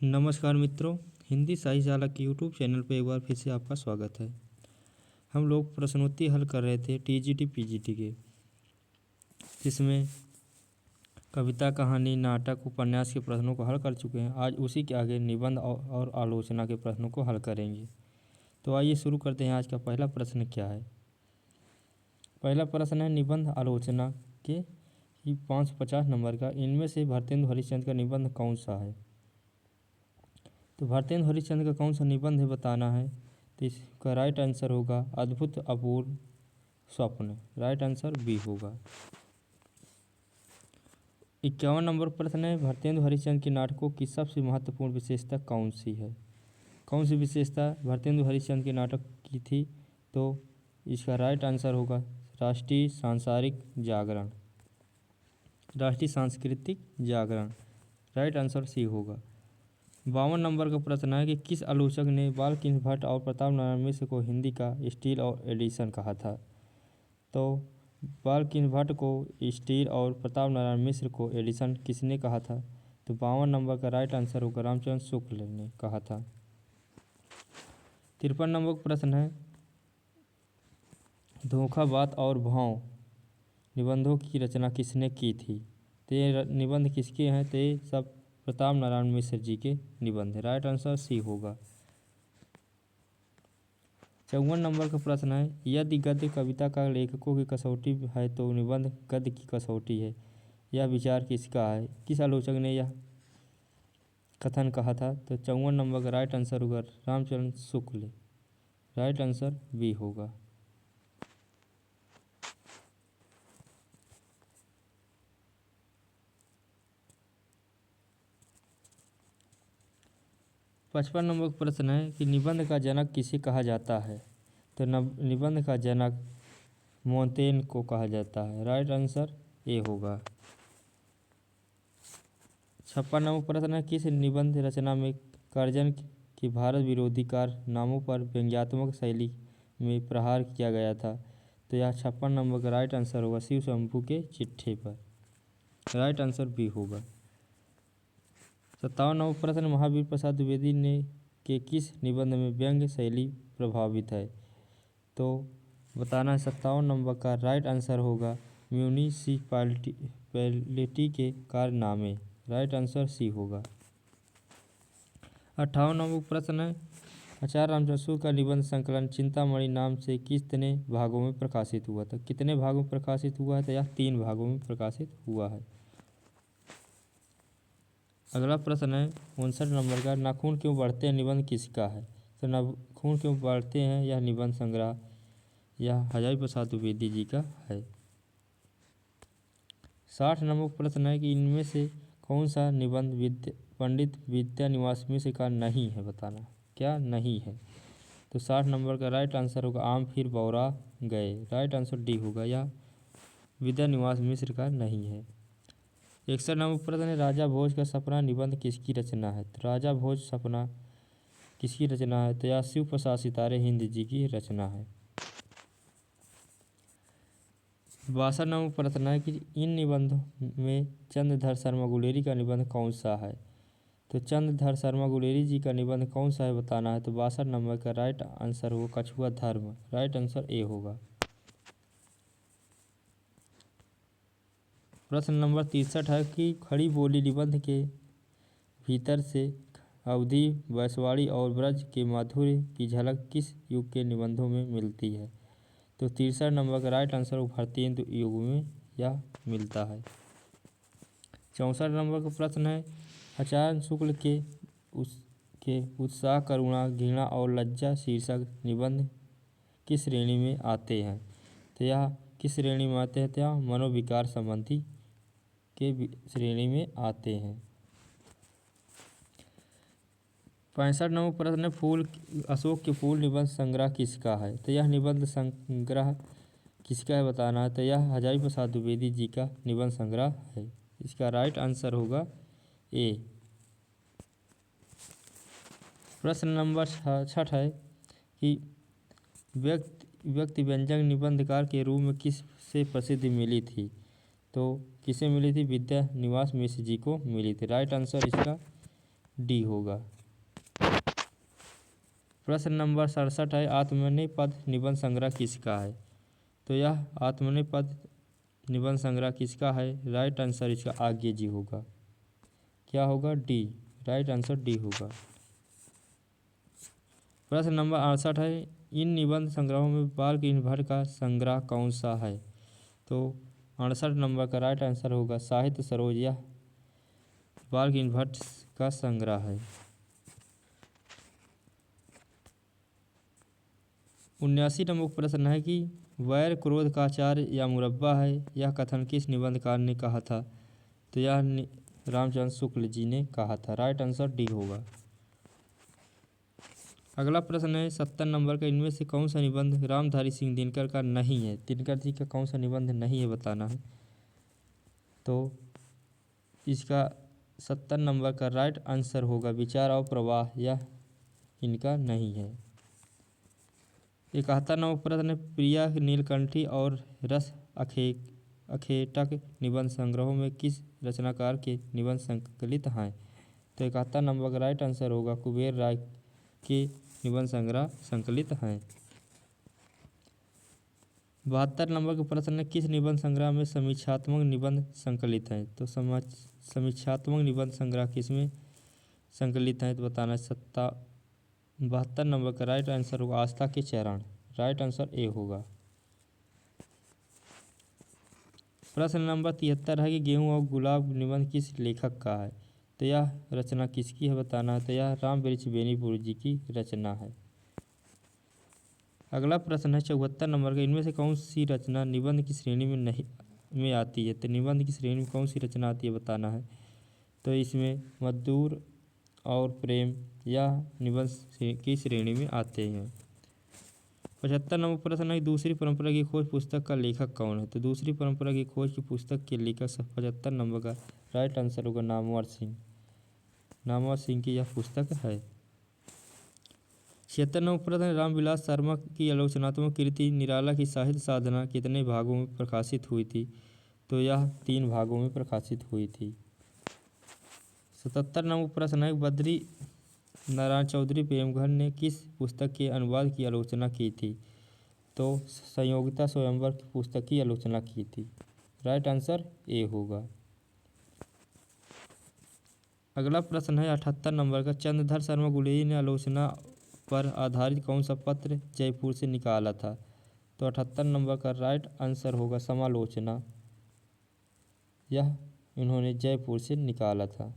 नमस्कार मित्रों, हिंदी साहिशाला के यूट्यूब चैनल पर एक बार फिर से आपका स्वागत है। हम लोग प्रश्नोत्तरी हल कर रहे थे टीजीटी पीजीटी के, जिसमें कविता, कहानी, नाटक, उपन्यास के प्रश्नों को हल कर चुके हैं। आज उसी के आगे निबंध और आलोचना के प्रश्नों को हल करेंगे। तो आइए शुरू करते हैं। आज का पहला प्रश्न क्या है। पहला प्रश्न है निबंध आलोचना के 550 नंबर का। इनमें से भारतेंदु हरिश्चंद्र का निबंध कौन सा है। तो भारतेंदु हरिश्चंद्र का कौन सा निबंध है बताना है। तो इसका राइट आंसर होगा अद्भुत अपूर्व स्वप्न। राइट आंसर बी होगा। 51 नंबर प्रश्न है भारतेंदु हरिश्चंद्र के नाटकों की सबसे महत्वपूर्ण विशेषता कौन सी है। कौन सी विशेषता भारतेंदु हरिश्चंद्र के नाटक की थी। तो इसका राइट आंसर होगा राष्ट्रीय सांसारिक जागरण, राष्ट्रीय सांस्कृतिक जागरण। राइट आंसर सी होगा। 52 नंबर का प्रश्न है कि किस आलोचक ने बालकृष्ण भट्ट और प्रताप नारायण मिश्र को हिंदी का स्टील और एडिशन कहा था। तो बालकृष्ण भट्ट को स्टील और प्रताप नारायण मिश्र को एडिशन किसने कहा था। तो 52 नंबर का राइट आंसर होगा रामचंद्र शुक्ल ने कहा था। 53 नंबर का प्रश्न है धोखा, बात और भाव निबंधों की रचना किसने की थी। तो ये निबंध किसके हैं। तो ये सब प्रताप नारायण मिश्र जी के निबंध है। राइट आंसर सी होगा। 54 नंबर का प्रश्न है यदि गद्य कविता का लेखकों की कसौटी है तो निबंध गद्य की कसौटी है। यह विचार किसका है। किस आलोचक ने यह कथन कहा था। तो 54 नंबर का राइट आंसर होगा Ramchandra Shukla. Right answer B होगा। 55 नंबर का प्रश्न है कि निबंध का जनक किसे कहा जाता है। तो निबंध का जनक मोंतेन को कहा जाता है। राइट आंसर ए होगा। 56 नंबर प्रश्न है किस निबंध रचना में कर्जन के भारत विरोधी कारनामों पर व्यंग्यात्मक शैली में प्रहार किया गया था। तो यह 56 नंबर का राइट आंसर होगा शिव शंभू के चिट्ठे पर। राइट आंसर बी होगा। 57 नंबर प्रश्न महावीर प्रसाद द्विवेदी ने के किस निबंध में व्यंग्य शैली प्रभावित है। तो बताना है 57 नंबर का राइट आंसर होगा म्यूनिसिपैलिटी के कारनामे। राइट आंसर सी होगा। 58 नंबर प्रश्न है आचार्य रामचंद्र शुक्ल का निबंध संकलन चिंतामणि नाम से कितने भागों में प्रकाशित हुआ था। कितने भागों में प्रकाशित हुआ है। तो यह 3 भागों में प्रकाशित हुआ है। अगला प्रश्न है 59 नंबर का नाखून क्यों बढ़ते हैं निबंध किसका है। तो नाखून क्यों बढ़ते हैं यह निबंध संग्रह यह हजारी प्रसाद द्विवेदी जी का है। 60 नंबर प्रश्न है कि इनमें से कौन सा निबंध पंडित विद्यानिवास मिश्र का नहीं है। बताना क्या नहीं है। तो 60 नंबर का राइट आंसर होगा आम फिर बौरा गए। राइट आंसर डी होगा। यह विद्यानिवास मिश्र का नहीं है। 61 नंबर प्रश्न है राजा भोज का सपना निबंध किसकी रचना है। तो राजा भोज सपना किसकी रचना है। तो यह शिव प्रसाद सितारे हिंद जी की रचना है। 62 नंबर प्रश्न है कि इन निबंधों में चंद्रधर शर्मा गुलेरी का निबंध कौन सा है। तो चंद्रधर शर्मा गुलेरी जी का निबंध कौन सा है बताना है। तो 62 नंबर का राइट आंसर होगा कछुआ धर्म। राइट आंसर ए होगा। प्रश्न नंबर 63 है कि खड़ी बोली निबंध के भीतर से अवधी, वैशवाड़ी और ब्रज के माधुर्य की झलक किस युग के निबंधों में मिलती है। तो 63 नंबर का राइट आंसर भारतेंदु युग में यह मिलता है। 64 नंबर का प्रश्न है आचार्य शुक्ल के उत्साह, करुणा, घृणा और लज्जा शीर्षक निबंध किस श्रेणी में आते हैं। तो यह किस श्रेणी में आते हैं। तो यह मनोविकार संबंधी के श्रेणी में आते हैं। 65 नंबर प्रश्न है फूल अशोक के फूल निबंध संग्रह किसका है। तो यह निबंध संग्रह किसका है बताना है। तो यह हजारी प्रसाद द्विवेदी जी का निबंध संग्रह है। इसका राइट आंसर होगा ए। प्रश्न नंबर 66 है कि व्यक्ति व्यंजक निबंधकार के रूप में किस से प्रसिद्धि मिली थी। तो किसे मिली थी। विद्यानिवास मिश्र जी को मिली थी। राइट आंसर इसका डी होगा। प्रश्न नंबर 67 है, आत्मनेपद निबंध संग्रह किसका है? तो यह आत्मनेपद निबंध संग्रह किसका है? राइट आंसर इसका आज्ञे जी होगा। क्या होगा? डी। राइट आंसर डी होगा। प्रश्न नंबर 68 है, इन निबंध संग्रहों में बाल गिनभर का संग्रह कौन सा है? तो 68 नंबर का राइट आंसर होगा साहित्य सरोज। यह बाल गिनभट्ट का संग्रह है। 79 नंबर प्रश्न है कि वैर क्रोध का आचार या मुरब्बा है, यह कथन किस निबंधकार ने कहा था? तो यह रामचंद्र शुक्ल जी ने कहा था। राइट आंसर डी होगा। अगला प्रश्न है 70 नंबर का, इनमें से कौन सा निबंध रामधारी सिंह दिनकर का नहीं है? दिनकर जी का कौन सा निबंध नहीं है बताना है। तो इसका 70 नंबर का राइट आंसर होगा विचार और प्रवाह, यह इनका नहीं है। 71 नंबर प्रश्न है, प्रिया नीलकंठी और रस अखेटक निबंध संग्रहों में किस रचनाकार के निबंध संकलित हैं? तो 71 नंबर का राइट आंसर होगा कुबेर राय के निबंध संग्रह संकलित हैं। 72 नंबर का प्रश्न है, किस निबंध संग्रह में समीक्षात्मक निबंध संकलित हैं? तो समीक्षात्मक निबंध संग्रह किसमें संकलित हैं तो बताना है। 72 नंबर का राइट आंसर होगा आस्था के चरण। राइट आंसर ए होगा। प्रश्न नंबर 73 है कि गेहूं और गुलाब निबंध किस लेखक का है? तो यह रचना किसकी है बताना है। तो यह राम वृक्ष बेनीपुर जी की रचना है। अगला प्रश्न है 74 नंबर का, इनमें से कौन सी रचना निबंध की श्रेणी में नहीं में आती है? तो निबंध की श्रेणी में कौन सी रचना आती है बताना है। तो इसमें मधुर और प्रेम यह निबंध की श्रेणी में आते हैं। 75 नंबर प्रश्न है, दूसरी परंपरा की खोज पुस्तक का लेखक कौन है? तो दूसरी परंपरा की खोज की पुस्तक के लेखक 75 नंबर का राइट आंसर होगा नामवर सिंह। नामवर सिंह की यह पुस्तक है। 76 नंबर प्रश्न, रामविलास शर्मा की आलोचनात्मक कृति निराला की साहित्य साधना कितने भागों में प्रकाशित हुई थी? तो यह 3 भागों में प्रकाशित हुई थी। 77 नंबर प्रश्न है, बद्री नारायण चौधरी प्रेमघर ने किस पुस्तक के अनुवाद की आलोचना की थी? तो संयोगिता स्वयंवर की पुस्तक की आलोचना की थी। राइट आंसर ए होगा। अगला प्रश्न है 78 नंबर का, चंद्रधर शर्मा गुलेरी ने आलोचना पर आधारित कौन सा पत्र जयपुर से निकाला था? तो 78 नंबर का राइट आंसर होगा समालोचना। यह इन्होंने जयपुर से निकाला था।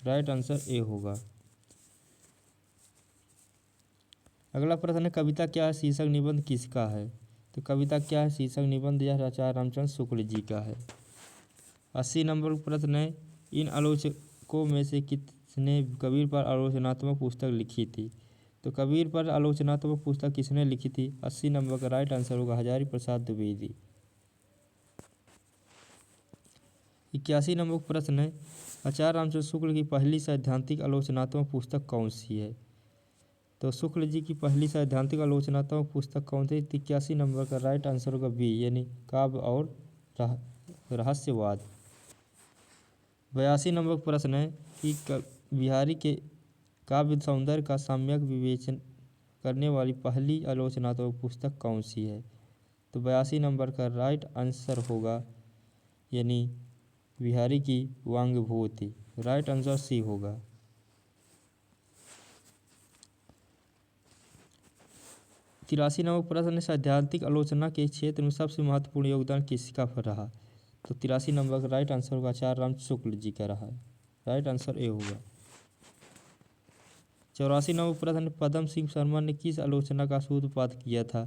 राइट आंसर ए होगा। अगला प्रश्न है, कविता क्या है शीर्षक निबंध किसका है? तो कविता क्या है शीर्षक निबंध यह आचार्य रामचंद्र शुक्ल जी का है। 80 नंबर प्रश्न है, इन आलोचकों में से किसने कबीर पर आलोचनात्मक पुस्तक लिखी थी? तो कबीर पर आलोचनात्मक पुस्तक किसने लिखी थी? 80 नंबर का राइट आंसर होगा हजारी प्रसाद द्विवेदी। 81 नंबर प्रश्न है, आचार्य रामचंद्र शुक्ल की पहली सैद्धांतिक आलोचनात्मक पुस्तक कौन सी है? तो शुक्ल जी की पहली सैद्धांतिक आलोचनात्मक पुस्तक कौन सी? 81 नंबर का राइट आंसर होगा बी, यानी काव्य और रहस्यवाद। 82 नंबर प्रश्न है कि बिहारी के काव्य सौंदर्य का सम्यक विवेचन करने वाली पहली आलोचनात्मक पुस्तक कौन सी है? तो 82 नंबर का राइट आंसर होगा यानी बिहारी की वांगभूति। राइट आंसर सी होगा। 83 नंबर प्रश्न, सैद्धांतिक आलोचना के क्षेत्र में सबसे महत्वपूर्ण योगदान किसका रहा? तो 83 नंबर का राइट आंसर होगा आचार्य राम शुक्ल जी का रहा। राइट आंसर ए होगा। 84 नंबर प्रश्न, पद्म सिंह शर्मा ने किस आलोचना का सूत्रपात किया था?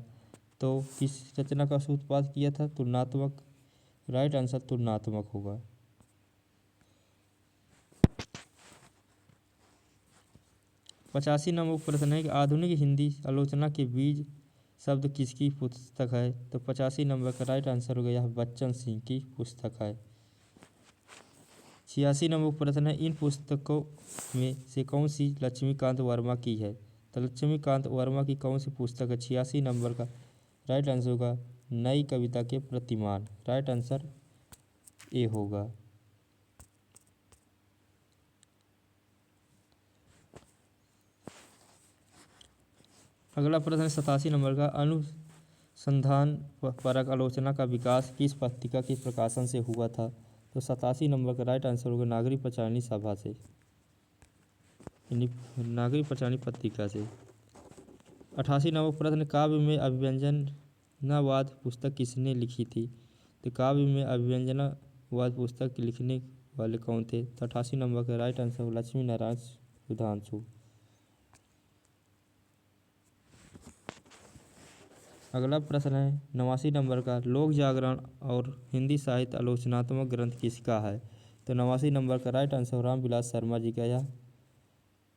तो किस रचना का सूत्रपात किया था? तुलनात्मक। राइट आंसर तुलनात्मक होगा। 85 नंबर प्रश्न है कि आधुनिक हिंदी आलोचना के बीज शब्द किसकी पुस्तक है? तो 85 नंबर का राइट आंसर हो गया बच्चन सिंह की पुस्तक है। 86 नंबर प्रश्न है, इन पुस्तकों में से कौन सी लक्ष्मीकांत वर्मा की है? तो लक्ष्मीकांत वर्मा की कौन सी पुस्तक है? 86 नंबर का राइट आंसर होगा नई कविता के प्रतिमान। राइट आंसर ए होगा। अगला प्रश्न है 87 नंबर का, अनुसंधान परक आलोचना का विकास किस पत्रिका के प्रकाशन से हुआ था? तो 87 नंबर का राइट आंसर होगा नागरिक पंचाननी सभा से, नागरिक पंचाननी पत्रिका से। 88 नंबर प्रश्न, काव्य में अभिव्यंजनावाद पुस्तक किसने लिखी थी? तो काव्य में अभिव्यंजनावाद पुस्तक लिखने वाले कौन थे? तो 88 नंबर का राइट आंसर होगा लक्ष्मी नारायण सुधांशु। अगला प्रश्न है 89 नंबर का, लोक जागरण और हिंदी साहित्य आलोचनात्मक ग्रंथ किसका है? तो 89 नंबर का राइट आंसर रामविलास शर्मा जी का यह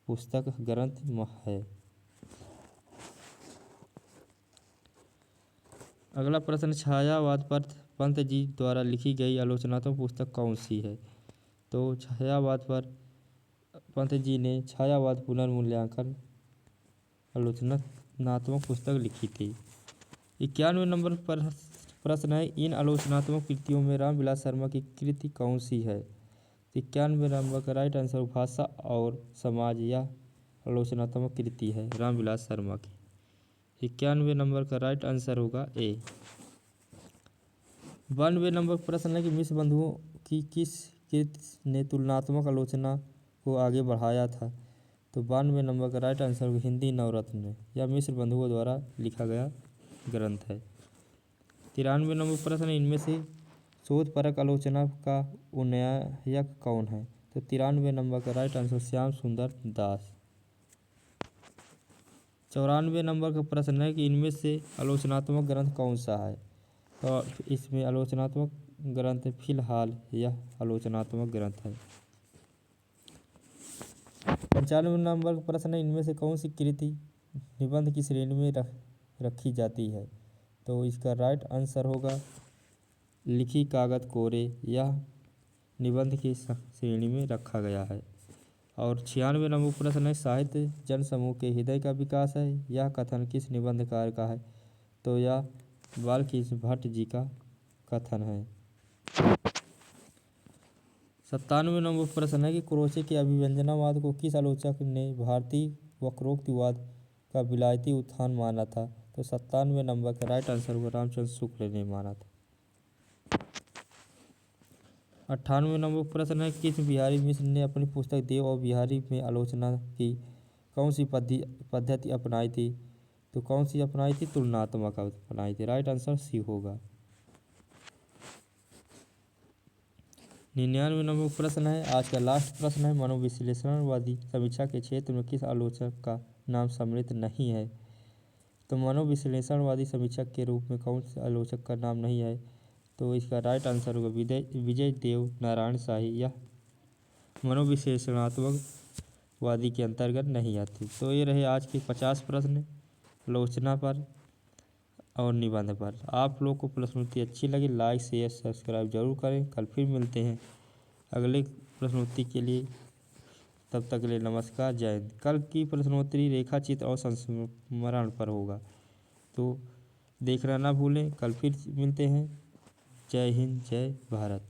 पुस्तक ग्रंथ है। अगला प्रश्न, छायावाद पर पंत जी द्वारा लिखी गई आलोचनात्मक पुस्तक कौन सी है? तो छायावाद पर पंत जी ने छायावाद पुनर्मूल्यांकन आलोचनात्मक पुस्तक लिखी थी। 91 नंबर पर प्रश्न है, इन आलोचनात्मक कृतियों में रामविलास शर्मा की कृति कौन सी है? 91 नंबर का राइट आंसर भाषा और समाज यह आलोचनात्मक कृति है रामविलास शर्मा की। 91 नंबर का राइट आंसर होगा ए। 92 नंबर प्रश्न है कि मिश्र बंधुओं की किस कृति ने तुलनात्मक आलोचना को आगे बढ़ाया था? तो 92 नंबर का राइट आंसर होगा हिंदी नवरत्न ने, यह मिश्र बंधुओं द्वारा लिखा गया ग्रंथ है। 93 नंबर प्रश्न, इनमें से शोधपरक आलोचना का उन्नायक कौन है? तो 93 नंबर का राइट आंसर श्याम सुंदर दास। 94 नंबर का प्रश्न है कि इनमें से आलोचनात्मक ग्रंथ कौन सा है? तो इसमें आलोचनात्मक ग्रंथ फिलहाल यह आलोचनात्मक ग्रंथ है। 95 नंबर का प्रश्न है, इनमें से कौन सी कृति निबंध की श्रेणी में रखी जाती है? तो इसका राइट आंसर होगा लिखी कागज कोरे, यह निबंध की श्रेणी में रखा गया है। और 96 नंबर प्रश्न है, साहित्य जन समूह के हृदय का विकास है, यह कथन किस निबंधकार का है? तो यह बालकृष्ण भट्ट जी का कथन है। 97 नंबर प्रश्न है कि क्रोचे के अभिव्यंजनावाद को किस आलोचक ने भारतीय वक्रोक्तिवाद का विलायती उत्थान माना था? तो 97 नंबर का राइट आंसर हुआ रामचंद्र शुक्ल ने माना था। 98 नंबर प्रश्न है, कृष्ण बिहारी मिश्र ने अपनी पुस्तक देव और बिहारी में आलोचना की कौन सी पद्धति अपनाई थी? तो कौन सी अपनाई थी? तुलनात्मक अपनाई थी, राइट आंसर सी होगा। 99 नंबर प्रश्न है, आज का लास्ट प्रश्न है, मनोविश्लेषणवादी समीक्षा के क्षेत्र में किस आलोचक का नाम सम्मिलित नहीं है? तो मनोविश्लेषणवादी समीक्षक के रूप में कौन से आलोचक का नाम नहीं है? तो इसका राइट आंसर होगा विजय देव नारायण शाही, यह मनोविश्लेषणात्मक वादी के अंतर्गत नहीं आती। तो ये रहे आज के 50 प्रश्न आलोचना पर और निबंध पर। आप लोग को प्रश्नोत्तरी अच्छी लगी लाइक शेयर सब्सक्राइब जरूर करें। कल फिर मिलते हैं अगले प्रश्नोत्तरी के लिए, तब तक के लिए नमस्कार, जय हिंद। कल की प्रश्नोत्तरी रेखा चित्र और संस्मरण पर होगा, तो देखना ना भूलें। कल फिर मिलते हैं। जय हिंद, जय भारत।